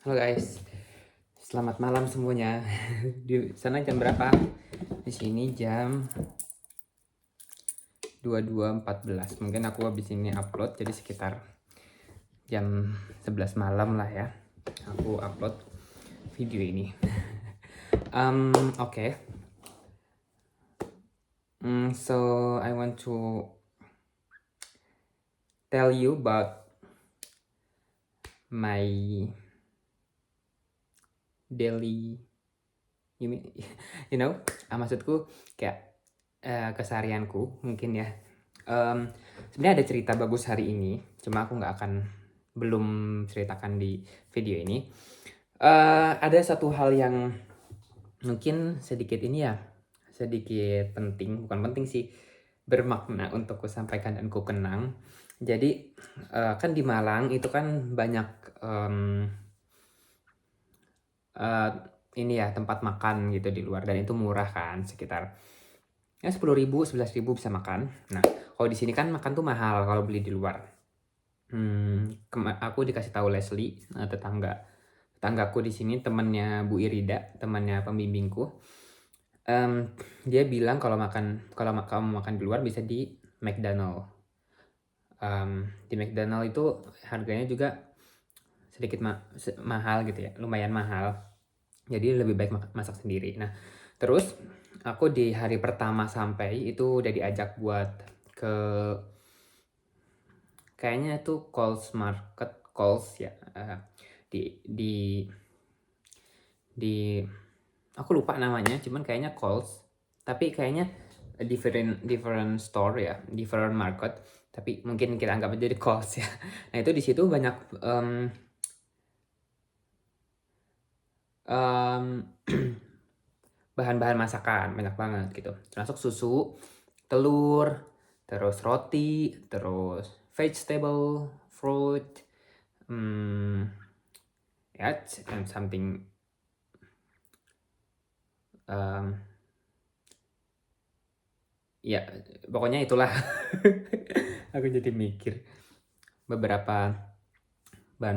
Halo guys, selamat malam semuanya. Di sana jam berapa? Di sini jam 22.14. Mungkin aku habis ini upload, jadi sekitar jam 11 malam lah ya. Aku upload video ini. Okay. So I want to tell you about my daily, maksudku kayak keseharianku mungkin ya. Sebenarnya ada cerita bagus hari ini, cuma aku belum ceritakan di video ini. Ada satu hal yang mungkin sedikit penting, bukan penting sih, bermakna untuk ku sampaikan dan ku kenang. Jadi kan di Malang itu kan banyak tempat makan gitu di luar, dan itu murah kan, sekitar 10.000, 11.000 bisa makan. Nah, kalau di sini kan makan tuh mahal kalau beli di luar. Aku dikasih tahu Leslie, tetanggaku di sini, temannya Bu Irida, temannya pembimbingku. Dia bilang kalau kamu makan di luar bisa di McDonald. Di McDonald itu harganya juga sedikit mahal gitu ya, lumayan mahal. Jadi lebih baik masak sendiri. Nah, terus aku di hari pertama sampai itu udah diajak buat ke, kayaknya itu Coles ya, di aku lupa namanya, cuman kayaknya Coles, tapi kayaknya different store ya, different market, tapi mungkin kita anggap aja di Coles ya. Nah, itu di situ banyak bahan-bahan masakan, banyak banget gitu, termasuk susu, telur, terus roti, terus vegetable, fruit, and something, ya pokoknya itulah. Aku jadi mikir beberapa bahan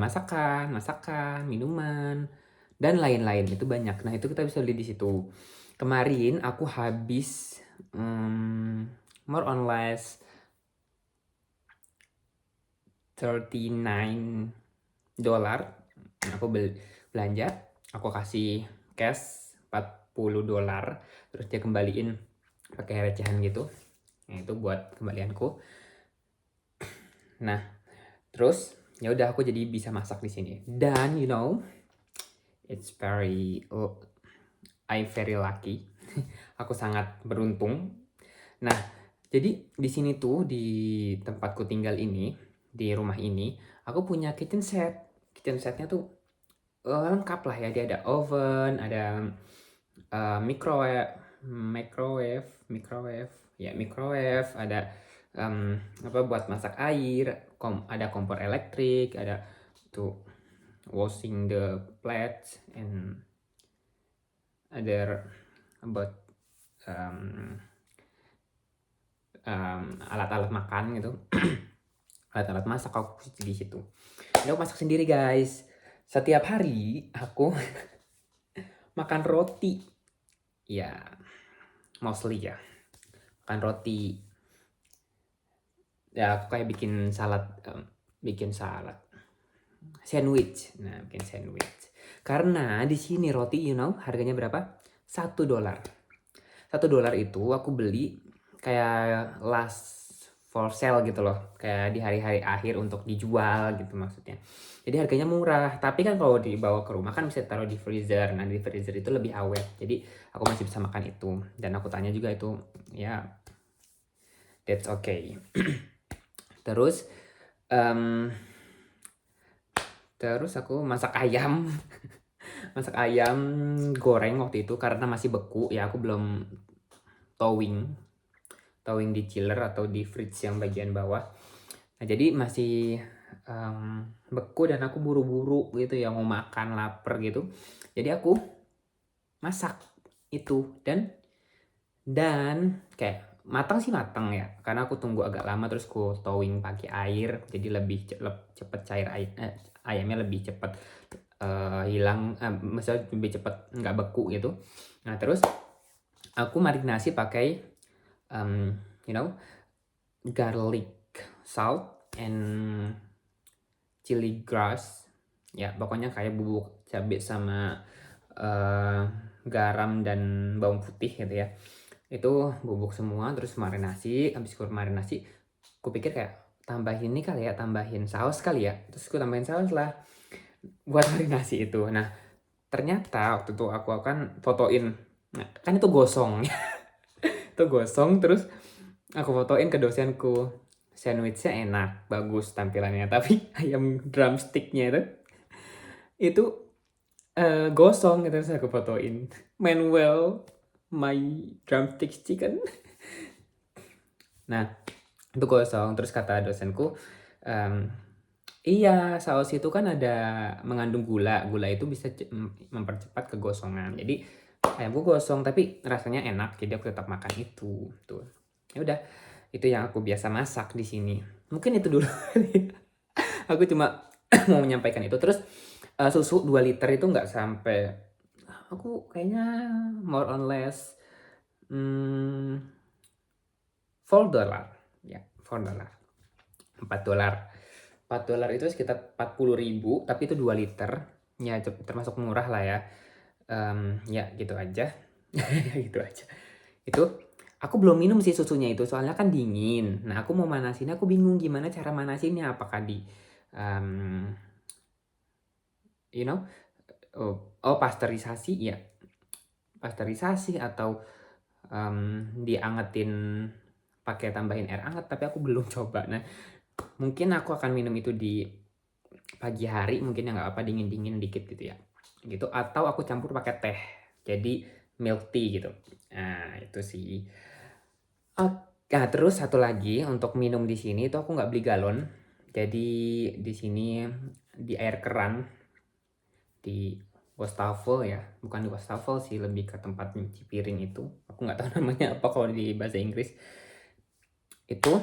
masakan, minuman, dan lain-lain, itu banyak. Nah, itu kita bisa beli di situ. Kemarin aku habis more or less $39. Aku belanja, aku kasih cash $40, terus dia kembaliin pakai recehan gitu. Nah, itu buat kembalianku. Nah, terus ya udah, aku jadi bisa masak di sini. Dan it's I very lucky. Aku sangat beruntung. Nah, jadi di sini tuh, di tempatku tinggal ini, di rumah ini, aku punya kitchen set. Kitchen setnya tuh lengkap lah ya. Dia ada oven, ada microwave, ada buat masak air, ada kompor elektrik, ada tuh washing the plates, and other about alat-alat makan gitu. Alat-alat masak aku di situ. Dan aku masak sendiri guys. Setiap hari aku makan roti. Ya, mostly ya. Makan roti. Ya, aku kayak bikin salad. Sandwich. Nah, bikin sandwich. Karena di sini roti, harganya berapa? $1. $1 itu aku beli kayak last for sale gitu loh, kayak di hari-hari akhir untuk dijual gitu maksudnya. Jadi harganya murah, tapi kan kalau dibawa ke rumah kan bisa taruh di freezer. Nah, di freezer itu lebih awet, jadi aku masih bisa makan itu. Dan aku tanya juga itu, ya that's okay. Terus aku masak ayam. Masak ayam goreng waktu itu karena masih beku ya, aku belum towing di chiller atau di fridge yang bagian bawah. Nah, jadi masih beku dan aku buru-buru gitu ya, mau makan, lapar gitu. Jadi aku masak itu, dan kayak matang sih matang ya, karena aku tunggu agak lama, terus aku towing pakai air, jadi lebih cepet cair ayamnya lebih cepet hilang, maksudnya lebih cepat nggak beku gitu. Nah terus aku marinasi pakai you know garlic salt and chili grass, ya pokoknya kayak bubuk cabai sama garam dan bawang putih gitu ya. Itu bubuk semua terus marinasi. Habis aku marinasi, aku pikir kayak tambahin ini kali ya, tambahin saus kali ya. Terus aku tambahin saus lah buat marinasi itu. Nah ternyata waktu itu aku akan fotoin, nah, kan itu gosong. Itu gosong terus aku fotoin ke dosenku. Sandwichnya enak, bagus tampilannya, tapi ayam drumsticknya itu gosong gitu. Terus aku fotoin, Manuel my drumstick chicken. Nah itu gosong. Terus kata dosenku, iya saus itu kan ada mengandung gula itu bisa mempercepat kegosongan. Jadi ayamku gosong tapi rasanya enak, jadi aku tetap makan itu tuh. Ya udah, itu yang aku biasa masak di sini. Mungkin itu dulu. Aku cuma mau menyampaikan itu. Terus susu 2 liter itu nggak sampai, aku kayaknya more or less $4 ya, $4, $4 itu sekitar 40.000, tapi itu 2 liter ya, termasuk murah lah ya. Ya gitu aja. Ya gitu aja. Itu aku belum minum sih susunya itu, soalnya kan dingin. Nah aku mau manasin, aku bingung gimana cara manasinnya, apakah di you know pasteurisasi ya, pasteurisasi atau diangetin pakai tambahin air hangat, tapi aku belum coba. Nah mungkin aku akan minum itu di pagi hari, mungkin ya nggak apa, dingin dikit gitu ya gitu, atau aku campur pakai teh jadi milk tea gitu. Nah itu sih. Nah terus satu lagi untuk minum di sini itu aku nggak beli galon, jadi di sini di air keran di wastafel ya, bukan di wastafel sih, lebih ke tempat nyuci piring itu, aku nggak tahu namanya apa kalau di bahasa Inggris. Itu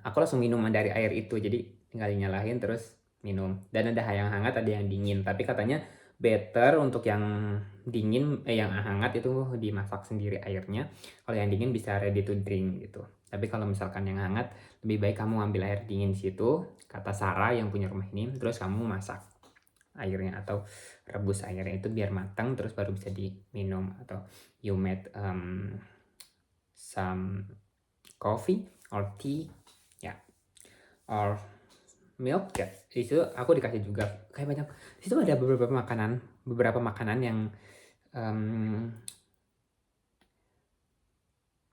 aku langsung minum dari air itu, jadi tinggal dinyalain terus minum. Dan ada yang hangat, ada yang dingin, tapi katanya better untuk yang dingin, yang hangat itu dimasak sendiri airnya. Kalau yang dingin bisa ready to drink gitu. Tapi kalau misalkan yang hangat, lebih baik kamu ambil air dingin situ, kata Sarah yang punya rumah ini, terus kamu masak airnya atau rebus airnya itu biar matang, terus baru bisa diminum. Atau you made some coffee or tea ya, or milk ya. Itu aku dikasih juga kayak banyak. Di situ ada beberapa makanan yang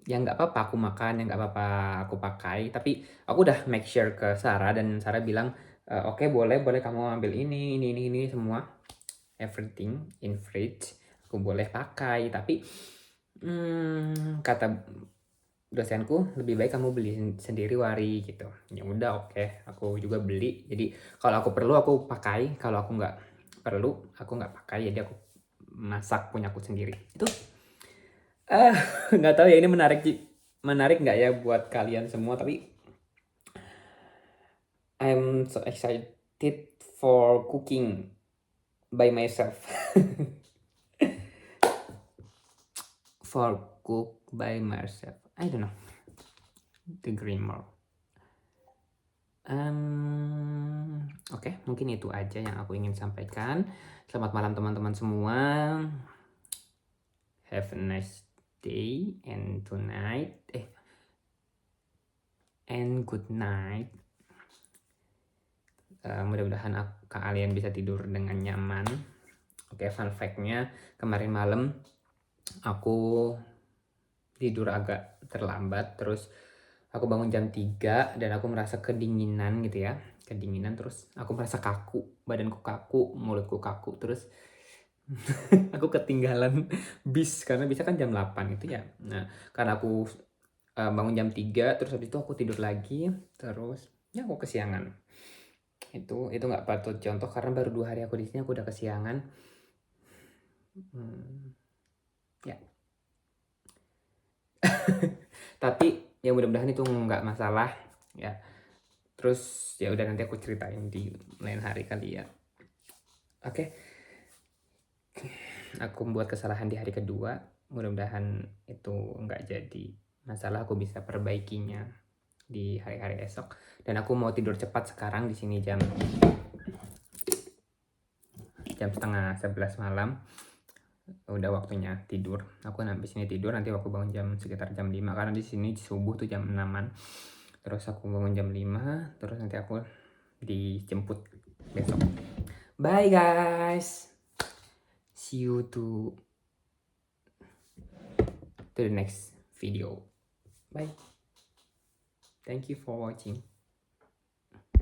nggak apa-apa aku makan, yang nggak apa-apa aku pakai, tapi aku udah make sure ke Sarah, dan Sarah bilang oke, boleh kamu ambil ini semua, everything in fridge aku boleh pakai. Tapi kata dosenku lebih baik kamu beli sendiri Wari gitu. Ya udah, oke, aku juga beli. Jadi kalau aku perlu aku pakai, kalau aku nggak perlu aku nggak pakai. Jadi aku masak punya aku sendiri. Itu nggak tahu ya, ini menarik nggak ya buat kalian semua, tapi I'm so excited for cooking by myself. For cook by myself, I don't know the grammar. Oke, mungkin itu aja yang aku ingin sampaikan. Selamat malam teman-teman semua. Have a nice day and tonight and good night. Mudah-mudahan kalian bisa tidur dengan nyaman. Oke, fun fact-nya, kemarin malam aku tidur agak terlambat, terus aku bangun jam 3 dan aku merasa kedinginan gitu ya. Terus aku merasa kaku, badanku kaku, mulutku kaku, terus aku ketinggalan bis, karena bisa kan jam 8 itu ya. Nah, karena aku bangun jam 3, terus habis itu aku tidur lagi, terus ya aku kesiangan. Itu nggak patut contoh, karena baru 2 hari aku di sini aku udah kesiangan. Ya. Tapi ya mudah-mudahan itu nggak masalah ya. Terus ya udah, nanti aku ceritain di lain hari kali ya. Oke, aku membuat kesalahan di hari kedua. Mudah-mudahan itu nggak jadi masalah. Aku bisa perbaikinya di hari-hari esok. Dan aku mau tidur cepat sekarang di sini jam 10:30 malam. Udah waktunya tidur. Aku habis ini tidur, nanti aku bangun sekitar jam 5 karena di sini subuh tuh jam 6-an. Terus aku bangun jam 5, terus nanti aku dijemput besok. Bye guys. See you to the next video. Bye. Thank you for watching.